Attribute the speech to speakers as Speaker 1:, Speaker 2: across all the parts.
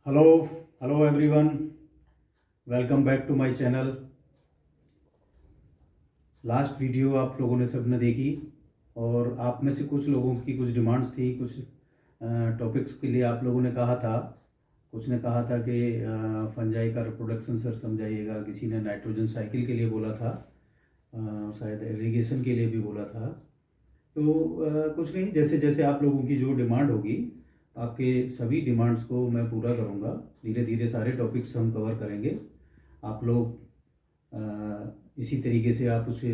Speaker 1: Hello hello everyone, welcome back to my channel. Last video आप लोगों ने सबने देखी और आप में से कुछ लोगों की कुछ डिमांड्स थी, कुछ टॉपिक्स के लिए आप लोगों ने कहा था। कुछ ने कहा था कि फंजाई का रिप्रोडक्शन सर समझाइएगा, किसी ने नाइट्रोजन साइकिल के लिए बोला था, शायद इरिगेशन के लिए भी बोला था। तो कुछ नहीं, जैसे जैसे आप लोगों की जो डिमांड होगी, आपके सभी डिमांड्स को मैं पूरा करूंगा। धीरे धीरे सारे टॉपिक्स हम कवर करेंगे। आप लोग इसी तरीके से आप उसे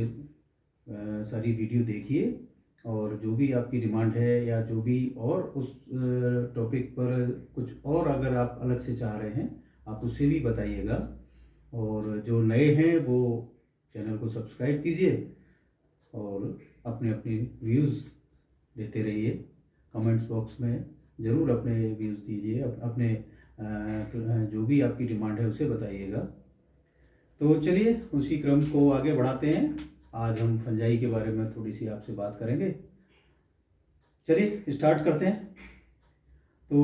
Speaker 1: सारी वीडियो देखिए और जो भी आपकी डिमांड है या जो भी और उस टॉपिक पर कुछ और अगर आप अलग से चाह रहे हैं, आप उसे भी बताइएगा। और जो नए हैं वो चैनल को सब्सक्राइब कीजिए और अपने अपने व्यूज़ देते रहिए। कमेंट्स बॉक्स में ज़रूर अपने व्यूज़ दीजिए, अपने जो भी आपकी डिमांड है उसे बताइएगा। तो चलिए उसी क्रम को आगे बढ़ाते हैं। आज हम फंजाई के बारे में थोड़ी सी आपसे बात करेंगे। चलिए स्टार्ट करते हैं। तो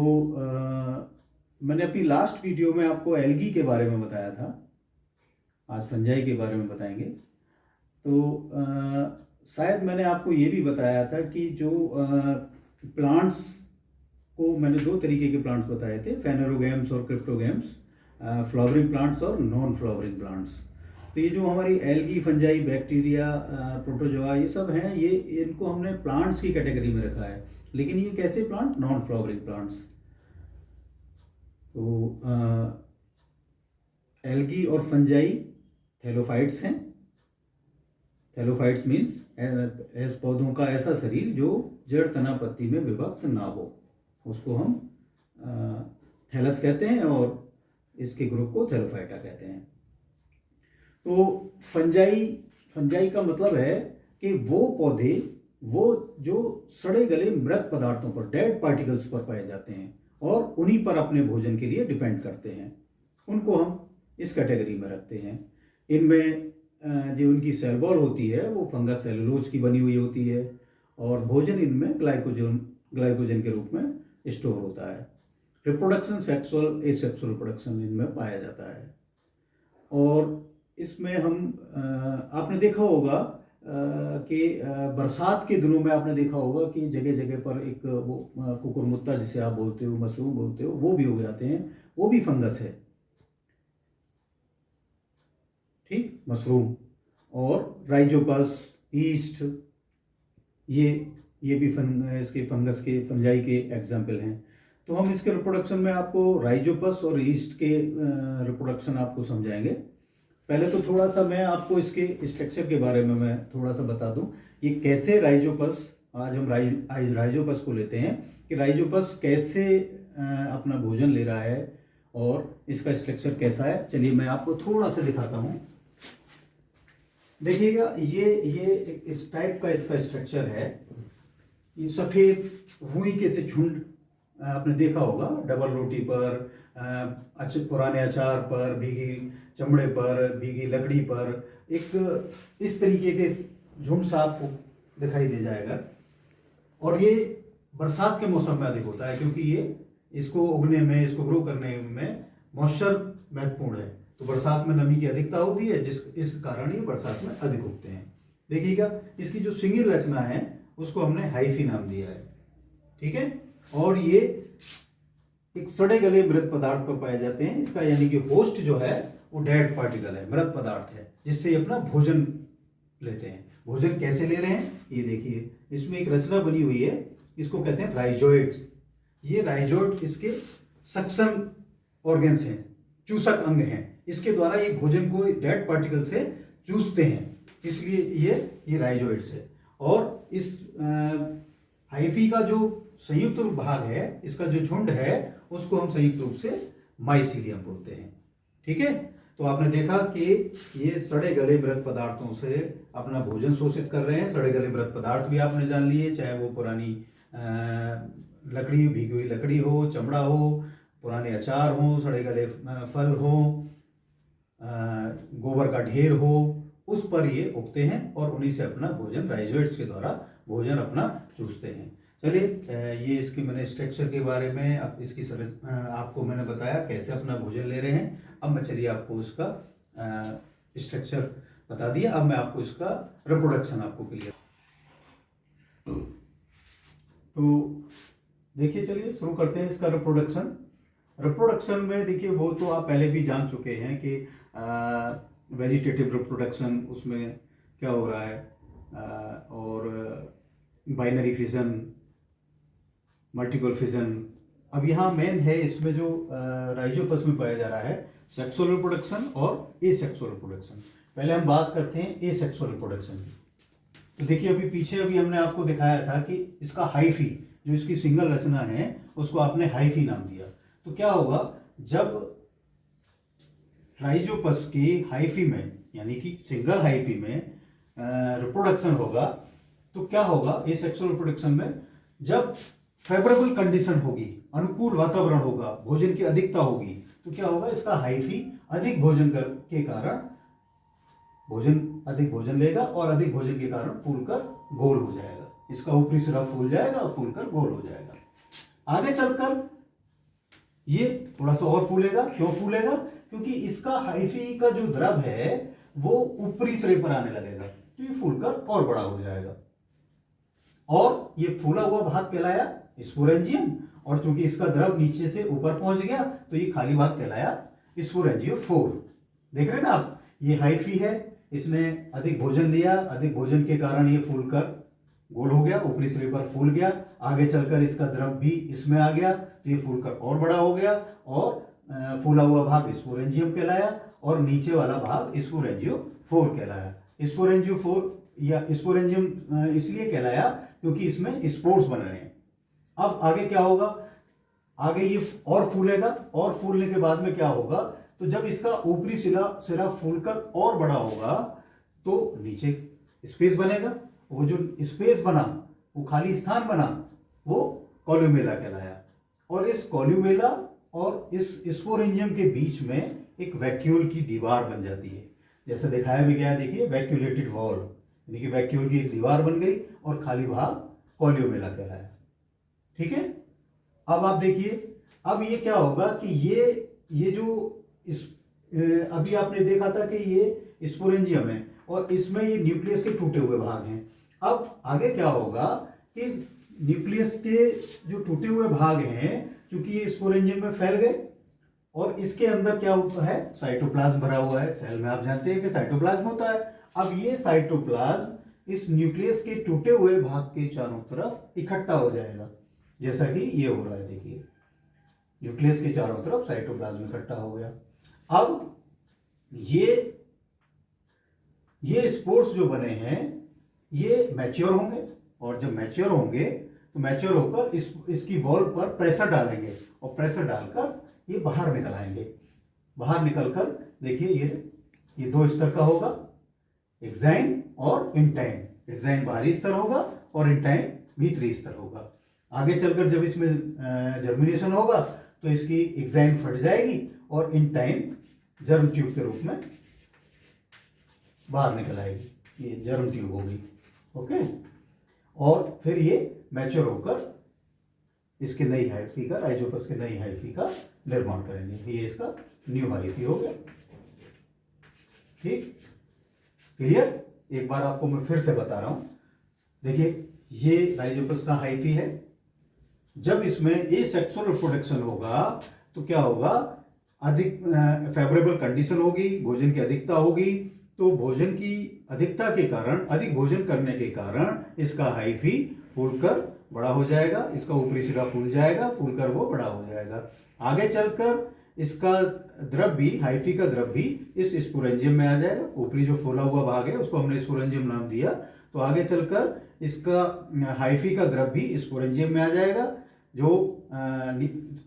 Speaker 1: मैंने अपनी लास्ट वीडियो में आपको एल्गी के बारे में बताया था, आज फंजाई के बारे में बताएंगे। तो शायद मैंने आपको ये भी बताया था कि जो प्लांट्स को मैंने दो तरीके के प्लांट्स बताए थे, फेनेरोगैम्स और क्रिप्टोगैम्स, फ्लावरिंग प्लांट्स और नॉन फ्लावरिंग प्लांट्स। तो ये जो हमारी एल्गी, फंजाई, बैक्टीरिया, प्रोटोजोआ, ये सब हैं, ये इनको हमने प्लांट्स की कैटेगरी में रखा है। लेकिन ये कैसे प्लांट? Non flowering plants. तो एल्गी और फंजाई थैलोफाइट्स हैं। थैलोफाइट्स मीन्स पौधों का ऐसा शरीर जो जड़, तना, पत्ती में विभक्त ना हो, उसको हम थैलस कहते हैं और इसके ग्रुप को थैलोफाइटा कहते हैं। तो फंजाई का मतलब है कि वो पौधे, वो जो सड़े गले मृत पदार्थों पर, डेड पार्टिकल्स पर पाए जाते हैं और उन्हीं पर अपने भोजन के लिए डिपेंड करते हैं, उनको हम इस कैटेगरी में रखते हैं। इनमें जो उनकी सेल वॉल होती है वो फंगस सेलुलोज की बनी हुई होती है और भोजन इनमें ग्लाइकोजन के रूप में स्टोर होता है। रिप्रोडक्शन सेक्सुअल एसेक्सुअल रिप्रोडक्शन इनमें पाया जाता है। और इसमें हम आपने देखा होगा कि बरसात के दिनों में आपने देखा होगा कि जगह जगह पर एक वो कुकुरमुत्ता जिसे आप बोलते हो, मशरूम बोलते हो, वो भी उग जाते हैं। वो भी फंगस है, ठीक, मशरूम। और राइजोपस, ईस्ट, ये भी इसके फंगस के, फंजाई के एग्जाम्पल हैं। तो हम इसके रिप्रोडक्शन में आपको राइजोपस और ईस्ट के रिप्रोडक्शन आपको समझाएंगे। पहले तो थोड़ा सा मैं आपको इसके स्ट्रक्चर के बारे में मैं थोड़ा सा बता दूं। ये कैसे राइजोपस, आज हम राइजोपस को लेते हैं कि राइजोपस कैसे अपना भोजन ले रहा है और इसका स्ट्रक्चर कैसा है। चलिए मैं आपको थोड़ा सा दिखाता हूं। देखिएगा, ये इस टाइप का इसका स्ट्रक्चर है। ये सफेद रुई के से झुंड आपने देखा होगा डबल रोटी पर, अच्छे पुराने अचार पर, भीगी चमड़े पर, भीगी लकड़ी पर, एक इस तरीके के झुंड सा आपको दिखाई दे जाएगा। और ये बरसात के मौसम में अधिक होता है क्योंकि ये इसको उगने में, इसको ग्रो करने में मॉइस्चर महत्वपूर्ण है। तो बरसात में नमी की अधिकता होती है, इस कारण ये बरसात में अधिक उगते हैं। देखिएगा, इसकी जो सिंगल रचना है उसको हमने हाइफी नाम दिया है, ठीक है। और ये एक सड़े गले मृत पदार्थ पर पाए जाते हैं। इसका यानी कि होस्ट जो है वो डेड पार्टिकल है, मृत पदार्थ है, जिससे ये अपना भोजन लेते हैं। भोजन कैसे ले रहे हैं ये देखिए, इसमें एक रचना बनी हुई है, इसको कहते हैं राइजोइड। ये राइजोइड इसके सक्शन ऑर्गन्स हैं, चूसक अंग हैं। इसके द्वारा ये भोजन को डेड पार्टिकल से चूसते हैं, इसलिए ये राइजोइड्स है। और इस हाइफी का जो संयुक्त भाग है, इसका जो झुंड है, उसको हम संयुक्त रूप से माइसीलियम बोलते हैं, ठीक है। तो आपने देखा कि ये सड़े गले मृत पदार्थों से अपना भोजन शोषित कर रहे हैं। सड़े गले मृत पदार्थ भी आपने जान लिए, चाहे वो पुरानी लकड़ी, भीगी हुई लकड़ी हो, चमड़ा हो, पुराने अचार हो, सड़े गले फल हो, गोबर का ढेर हो, उस पर ये उगते हैं और उन्हीं से अपना भोजन, राइजोइड्स के द्वारा भोजन अपना चूसते हैं। चलिए, ये इसकी मैंने स्ट्रक्चर के बारे में इसकी आपको मैंने बताया कैसे अपना भोजन ले रहे हैं। अब मैं चलिए आपको उसका स्ट्रक्चर बता दिया। अब मैं आपको इसका रिप्रोडक्शन आपको क्लियर। तो देखिए, चलिए शुरू करते हैं इसका रिप्रोडक्शन। रिप्रोडक्शन में देखिए, वो तो आप पहले भी जान चुके हैं कि वेजिटेटिव रिप्रोडक्शन उसमें क्या हो रहा है, और बाइनरी फिजन, मल्टीपल फिजन। अब यहाँ मेन है इसमें जो राइजोपस में पाया जा रहा है, सेक्सुअल रिप्रोडक्शन और एसेक्सुअल रिप्रोडक्शन। पहले हम बात करते हैं एसेक्सुअल रिप्रोडक्शन की। तो देखिए, अभी हमने आपको दिखाया था कि इसका हाइफी, जो इसकी सिंगल रचना है, उसको आपने हाइफी नाम दिया। तो क्या होगा, जब राइजोपस के हाइफी में, यानी कि सिंगल हाइफी में रिप्रोडक्शन होगा, तो क्या होगा एसेक्सुअल रिप्रोडक्शन में, जब फेवरेबल कंडीशन होगी, अनुकूल वातावरण होगा, भोजन की अधिकता होगी, तो क्या होगा, इसका हाइफी अधिक भोजन के कारण अधिक भोजन लेगा और अधिक भोजन के कारण फूलकर गोल हो जाएगा। इसका ऊपरी सिरा फूल जाएगा और फूलकर गोल हो जाएगा। आगे चलकर ये थोड़ा सा और फूलेगा। क्यों फूलेगा? क्योंकि इसका हाइफी का जो द्रव है वो ऊपरी सिरे पर आने लगेगा, तो ये फूलकर और बड़ा हो जाएगा। और ये फूला हुआ भाग कहलाया स्पोरेंजियम, और चूंकि इसका द्रव नीचे से ऊपर पहुंच गया तो ये खाली भाग कहलाया स्पोरेंजियोफोर। देख रहे हैं ना आप, ये हाइफी है, इसने अधिक भोजन लिया, अधिक भोजन के कारण ये फूलकर गोल हो गया, ऊपरी सिरे पर फूल गया। आगे चलकर इसका द्रव भी इसमें आ गया तो ये फूलकर और बड़ा हो गया, और फूला हुआ भाग स्पोरेंजियम कहलाया और नीचे वाला भाग स्पोरेंजियोफोर कहलाया। स्पोरेंजियोफोर या स्पोरेंजियम इसलिए कहलाया क्योंकि इसमें स्पोर्स बन रहे हैं। अब आगे क्या होगा, आगे ये और फूलेगा, और फूलने के बाद में क्या होगा, तो जब इसका ऊपरी सिरा फूलकर और बड़ा होगा तो नीचे स्पेस बनेगा। वो जो स्पेस बना, वो खाली स्थान बना, वो कॉल्यूमेला कहलाया। और इस कॉल्यूमेला और इस स्पोरेंजियम के बीच में एक वैक्यूल की दीवार बन जाती है, जैसे दिखाया भी गया। देखिए, वैक्यूलेटेड वॉल, यानी कि वैक्यूल की एक दीवार बन गई और खाली भाग कॉल्यूमेला कहलाया। ठीक है। अब आप देखिए, अब ये क्या होगा कि ये जो अभी आपने देखा था कि ये स्पोरेंजियम है और इसमें ये न्यूक्लियस के टूटे हुए भाग हैं। अब आगे क्या होगा कि न्यूक्लियस के जो टूटे हुए भाग हैं, क्योंकि ये स्पोरेंजियम में फैल गए, और इसके अंदर क्या होता है, साइटोप्लाज्म भरा हुआ है। सेल में आप जानते हैं कि साइटोप्लाज्म होता है। अब ये साइटोप्लाज्म इस न्यूक्लियस के टूटे हुए भाग के चारों तरफ इकट्ठा हो जाएगा, जैसा कि ये हो रहा है। देखिए, न्यूक्लियस के चारों तरफ साइटोप्लाज्म इकट्ठा हो गया। अब ये स्पोर्स जो बने हैं ये मैच्योर होंगे, और जब मैच्योर होंगे तो मैच्योर होकर इसकी वॉल पर प्रेशर डालेंगे, और प्रेशर डालकर ये बाहर निकल आएंगे। बाहर निकलकर देखिए, ये दो स्तर का होगा, एक्साइन और इंटाइन। एक्साइन बाहरी स्तर होगा और इंटाइन भीतरी स्तर होगा। आगे चलकर जब इसमें जर्मिनेशन होगा तो इसकी एक्साइन फट जाएगी और इंटाइन जर्म ट्यूब के रूप में बाहर निकल आएगी। ये जर्म ट्यूब होगी। ओके। और फिर ये मैच्योर होकर इसके नई हाइफी का, राइजोपस के नई हाइफी का निर्माण करेंगे। ये इसका न्यू हाइफी हो गया। ठीक, क्लियर? एक बार आपको मैं फिर से बता रहा हूं। देखिए, ये राइजोपस का हाइफी है। जब इसमें एसेक्सुअल रिप्रोडक्शन होगा तो क्या होगा, अधिक फेवरेबल कंडीशन होगी, भोजन की अधिकता होगी। तो भोजन की अधिकता के कारण, अधिक भोजन करने के कारण इसका हाइफी फूलकर बड़ा हो जाएगा, इसका ऊपरी सिरा फूल जाएगा, फूलकर वो बड़ा हो जाएगा। आगे चलकर इसका द्रव भी, हाइफी का द्रव भी इस स्पोरेंजियम में आ जाएगा। ऊपरी जो फूला हुआ भाग है उसको हमने स्पोरेंजियम नाम दिया। तो आगे चलकर इसका हाइफी का द्रव भी स्पोरेंजियम में आ जाएगा, जो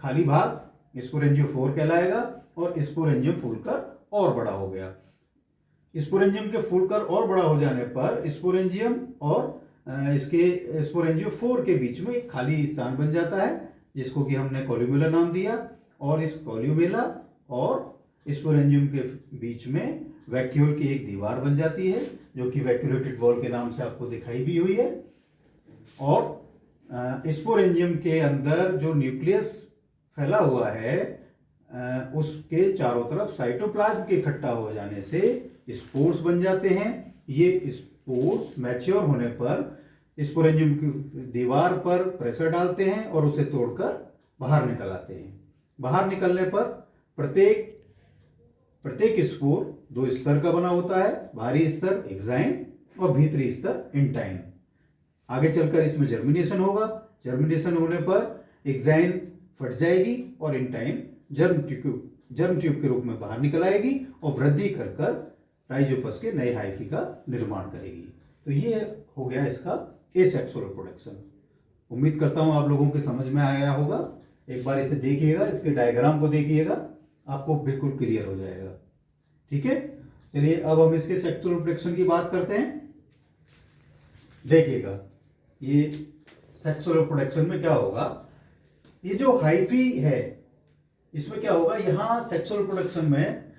Speaker 1: खाली भाग स्पोरेंजियोफोर कहलाएगा, और स्पोरेंजियम फूलकर और बड़ा हो गया। स्पोरेंजियम के फूलकर और बड़ा हो जाने पर स्पोरेंजियम और इसके स्पोरेंजियोफोर के बीच में एक खाली स्थान बन जाता है, जिसको कि हमने कॉल्यूमेला नाम दिया। और इस कॉल्यूमेला और स्पोरेंजियम के बीच में वैक्यूल की एक दीवार बन जाती है, जो कि वैक्यूलेटेड वॉल के नाम से आपको दिखाई भी हुई है। और स्पोरेंजियम के अंदर जो न्यूक्लियस फैला हुआ है उसके चारों तरफ साइटोप्लाज्म के इकट्ठा हो जाने से स्पोर्स बन जाते हैं। ये स्पोर्स मैच्योर होने पर स्पोरेंजियम की दीवार पर प्रेशर डालते हैं और उसे तोड़कर बाहर निकल आते हैं। बाहर निकलने पर प्रत्येक स्पोर 2 स्तर का बना होता है, बाहरी स्तर एक्साइन और भीतरी स्तर इंटाइन। आगे चलकर इसमें जर्मिनेशन होगा। जर्मिनेशन होने पर एक्साइन फट जाएगी और इंटाइन जर्म ट्यूब के रूप में बाहर निकल आएगी और वृद्धि कर राइजोपस के नए हाइफी का निर्माण करेगी। तो ये हो गया इसका एसेक्सुअल रिप्रोडक्शन। उम्मीद करता हूं आप लोगों के समझ में आया होगा। एक बार इसे देखिएगा, इसके डायग्राम को देखिएगा, आपको बिल्कुल क्लियर हो जाएगा। ठीक है, चलिए अब हम इसके सेक्सुअल रिप्रोडक्शन की बात करते हैं। देखिएगा ये सेक्सुअल रिप्रोडक्शन में क्या होगा, ये जो हाइफी है इसमें क्या होगा, यहां सेक्सुअल रिप्रोडक्शन में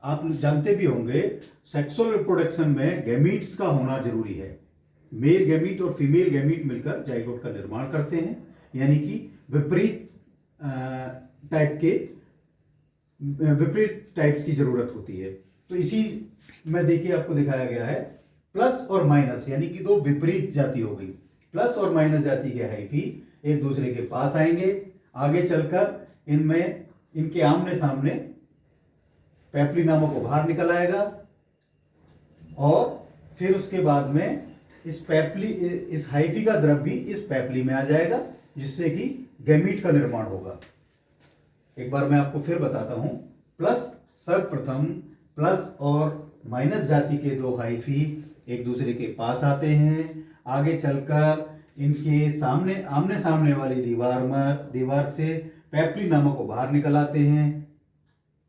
Speaker 1: आप जानते भी होंगे सेक्सुअल रिप्रोडक्शन में गैमीट्स का होना जरूरी है। मेल गैमीट और फीमेल गैमीट मिलकर जाइगोट का निर्माण करते हैं, यानी कि विपरीत टाइप्स की जरूरत होती है। तो इसी में देखिए आपको दिखाया गया है प्लस और माइनस, यानी कि 2 विपरीत जाति हो गई। प्लस और माइनस जाति के हाइफी एक दूसरे के पास आएंगे। आगे चलकर इनमें इनके आमने सामने पैपली नामक को बाहर निकल आएगा और फिर उसके बाद में इस हाइफी का द्रव भी इस पैपली में आ जाएगा, जिससे कि गैमीट का निर्माण होगा। एक बार मैं आपको फिर बताता हूं। सर्वप्रथम प्लस और माइनस जाति के 2 हाइफी एक दूसरे के पास आते हैं। आगे चलकर इनके आमने सामने वाली दीवार से पैपली नामक को बाहर निकल आते हैं।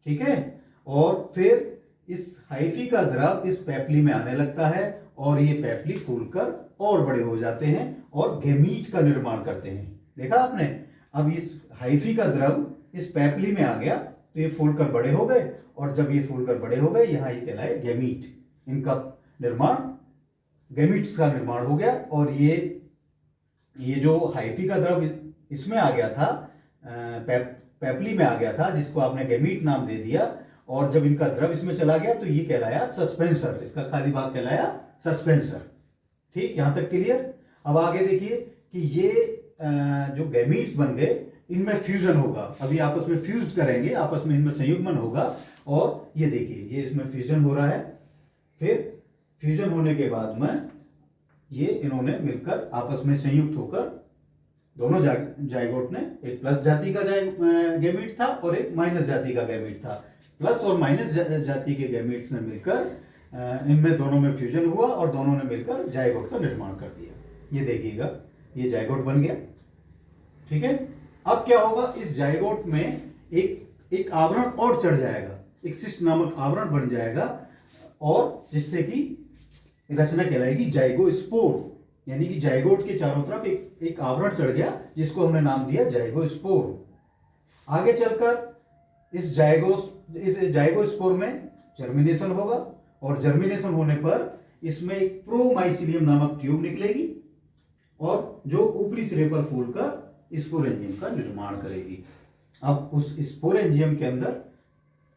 Speaker 1: ठीक है, और फिर इस हाइफी का द्रव इस पैपली में आने लगता है और ये पैपली फूलकर और बड़े हो जाते हैं और गैमीट का निर्माण करते हैं। देखा आपने, अब इस हाइफी का द्रव इस पैपली में आ गया तो ये फूलकर बड़े हो गए, और जब ये फूलकर बड़े हो गए यहाँ ये कहलाए गैमीट। इनका निर्माण गैमीट्स का निर्माण हो गया। और ये जो हाइफी का द्रव इसमें आ गया था, पैपली में आ गया था, जिसको आपने गैमीट नाम दे दिया, और जब इनका द्रव इसमें चला गया तो ये कहलाया सस्पेंसर। इसका खाली भाग कहलाया सस्पेंसर। ठीक, यहां तक क्लियर। अब आगे देखिए कि ये जो गैमीट्स बन गए इनमें फ्यूजन होगा। अभी आपस में फ्यूज करेंगे, आपस में इनमें संयुग्मन होगा, और ये देखिए ये इसमें फ्यूजन हो रहा है। फिर फ्यूजन होने के बाद में ये इन्होंने मिलकर आपस में संयुक्त होकर दोनों जाइगोट ने, एक प्लस जाति का गैमीट था और एक माइनस जाति का गैमीट था। प्लस और माइनस जाति के गैमीट्स ने मिलकर इनमें दोनों में फ्यूजन हुआ और दोनों ने मिलकर जाइगोट का निर्माण कर दिया। ये देखिएगा ये जाइगोट बन गया। ठीक है, अब क्या होगा, इस जाइगोट में एक आवरण और चढ़ जाएगा, एक सिस्ट नामक आवरण बन जाएगा, और जिससे कि रचना कहलाएगी जाइगोस्पोर। यानी कि जाइगोट के चारों तरफ एक आवरण चढ़ गया, जिसको हमने नाम दिया जाइगोस्पोर। आगे चलकर इस जाइगोस्पोर में जर्मिनेशन होगा, और जर्मिनेशन होने पर इसमें एक प्रोमाइसिलियम नामक ट्यूब निकलेगी, और जो ऊपरी सिरे पर फूलकर स्पोरेंजियम का निर्माण करेगी। अब उस स्पोरेंजियम के अंदर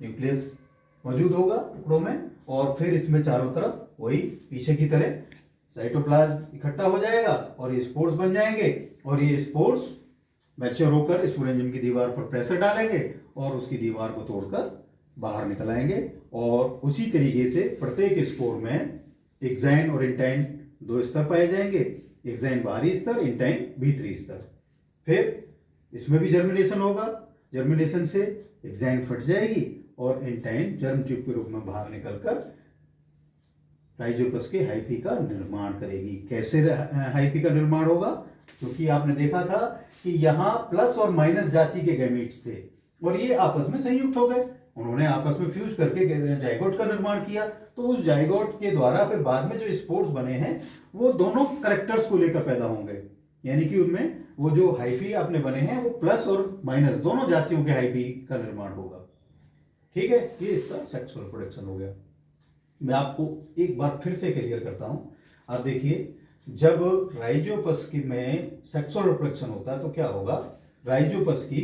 Speaker 1: न्यूक्लियस मौजूद होगा टुकड़ों में, और फिर इसमें चारों तरफ वही पीछे की तरह साइटोप्लाज्म इकट्ठा हो जाएगा और ये स्पोर्स बन जाएंगे, और ये स्पोर्स मैच्योर होकर स्पोरेंजियम की दीवार पर प्रेशर डालेंगे और उसकी दीवार को तोड़कर बाहर निकल आएंगे। और उसी तरीके से प्रत्येक स्पोर में एक्साइन और इंटाइन 2 स्तर पाए जाएंगे, एक्साइन बाहरी स्तर, इंटाइन भीतरी स्तर। फिर इसमें भी जर्मिनेशन होगा, जर्मिनेशन से एक्साइन फट जाएगी और इंटाइन जर्म ट्यूब के रूप में बाहर निकलकर राइजोपस के हाइफी का निर्माण करेगी। कैसे हाइफी का निर्माण होगा, क्योंकि आपने देखा था कि यहाँ प्लस और माइनस जाति के गैमीट्स थे और ये आपस में संयुक्त हो गए, उन्होंने आपस में फ्यूज करके जाइगोट का निर्माण किया। तो उस जाइगोट के द्वारा फिर बाद में जो स्पोर्स बने हैं वो दोनों कैरेक्टर्स को लेकर पैदा होंगे, यानी कि उनमें वो जो हाइफी आपने बने हैं वो प्लस और माइनस दोनों जातियों के हाइफी का निर्माण होगा। ठीक है, ये इसका सेक्सुअल रिप्रोडक्शन हो गया। मैं आपको एक बार फिर से क्लियर करता हूं। आप देखिए जब राइजोपस में सेक्सुअल रिप्रोडक्शन होता है तो क्या होगा, राइजोपस की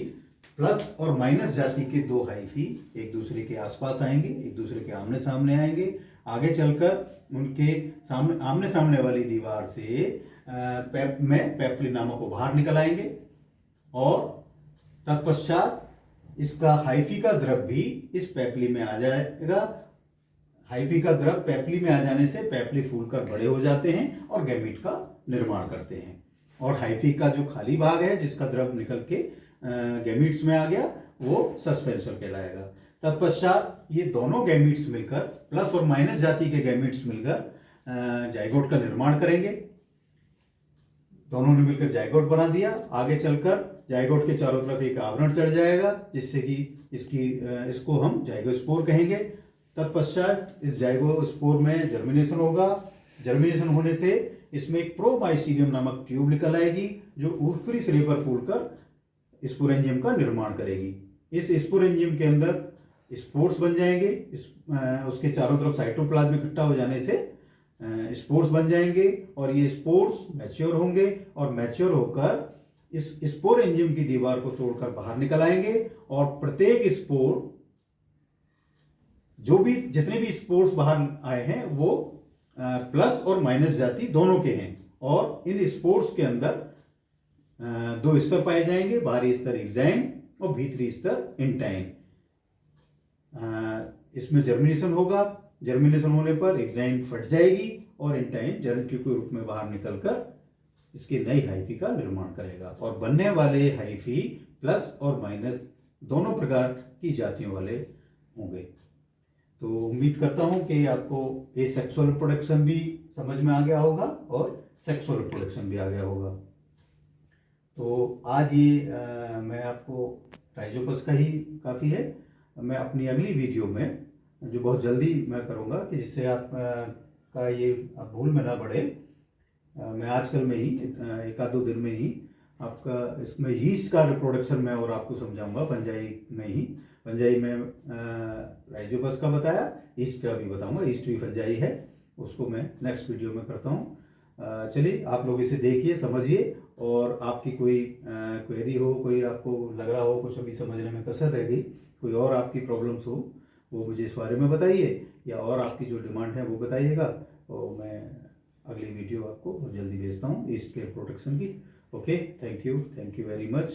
Speaker 1: प्लस और माइनस जाति के दो हाइफी एक दूसरे के आसपास आएंगे, एक दूसरे के आमने सामने आएंगे, आगे चलकर उनके सामने आमने सामने वाली दीवार से पेप्ली नामक को बाहर निकल आएंगे और तत्पश्चात इसका हाइफी का द्रव भी इस पेप्ली में आ जाएगा। हाइफी का द्रव पेप्ली में आ जाने से पेप्ली फूलकर बड़े हो जाते हैं और गैमीट का निर्माण करते हैं। और हाइफी का जो खाली भाग है जिसका द्रव निकल के गैमीट्स में आ गया वो सस्पेंसर कहलाएगा। तत्पश्चात ये दोनों गैमीट्स मिलकर प्लस और माइनस जाति के गैमीट्स मिलकर जाइगोट का निर्माण करेंगे। दोनों ने मिलकर जाइगोट बना दिया। आगे चलकर जाइगोट के चारों तरफ एक आवरण चढ़ जाएगा जिससे कि इसको हम जाइगोस्पोर कहेंगे। तत्पश्चात इस जाइगोस्पोर में जर्मिनेशन होगा। जर्मिनेशन होने से इसमें एक प्रोमाइसीलियम नामक ट्यूब निकल आएगी जो ऊपरी सिरे पर फूलकर स्पोरेंजियम का निर्माण करेगी। इस स्पोरेंजियम के अंदर स्पोर्स बन जाएंगे। उसके चारों तरफ साइटोप्लाज्म इकट्ठा हो जाने से स्पोर्स बन जाएंगे और ये स्पोर्स मैच्योर होंगे और मैच्योर होकर इस स्पोर एंजियम की दीवार को तोड़कर बाहर निकल आएंगे और प्रत्येक स्पोर जितने भी स्पोर्स बाहर आए हैं वो प्लस और माइनस जाति दोनों के हैं और इन स्पोर्स के अंदर दो स्तर पाए जाएंगे, बाहरी स्तर एक्साइन और भीतरी स्तर इंटाइन। इसमें जर्मिनेशन होगा। जर्मिनेशन होने पर एक्साइन फट जाएगी और इंटाइन जर्म ट्यूब के रूप में बाहर निकलकर इसकी नई हाइफी का निर्माण करेगा और बनने वाले हाइफी प्लस और माइनस दोनों प्रकार की जातियों वाले होंगे। तो उम्मीद करता हूं कि आपको एसेक्सुअल रिप्रोडक्शन भी समझ में आ गया होगा और सेक्सुअल रिप्रोडक्शन भी आ गया होगा। तो आज ये मैं आपको राइजोपस का ही काफ़ी है। मैं अपनी अगली वीडियो में जो बहुत जल्दी मैं करूँगा कि जिससे आप का ये भूल में ना पड़े, मैं आजकल में ही एक आध दो दिन में ही आपका इसमें यीस्ट का रिप्रोडक्शन मैं और आपको समझाऊंगा। फंजाई में ही, फंजाई में राइजोपस का बताया, ईस्ट का भी बताऊंगा। ईस्ट भी फंजाई है, उसको मैं नेक्स्ट वीडियो में करता हूँ। चलिए आप लोग इसे देखिए, समझिए और आपकी कोई क्वेरी हो, कोई आपको लग रहा हो कुछ अभी समझने में कसर रह गई, कोई और आपकी प्रॉब्लम्स हो वो मुझे इस बारे में बताइए या और आपकी जो डिमांड है वो बताइएगा और मैं अगली वीडियो आपको बहुत जल्दी भेजता हूँ ईस्ट के प्रोटेक्शन की। Okay, thank you very much.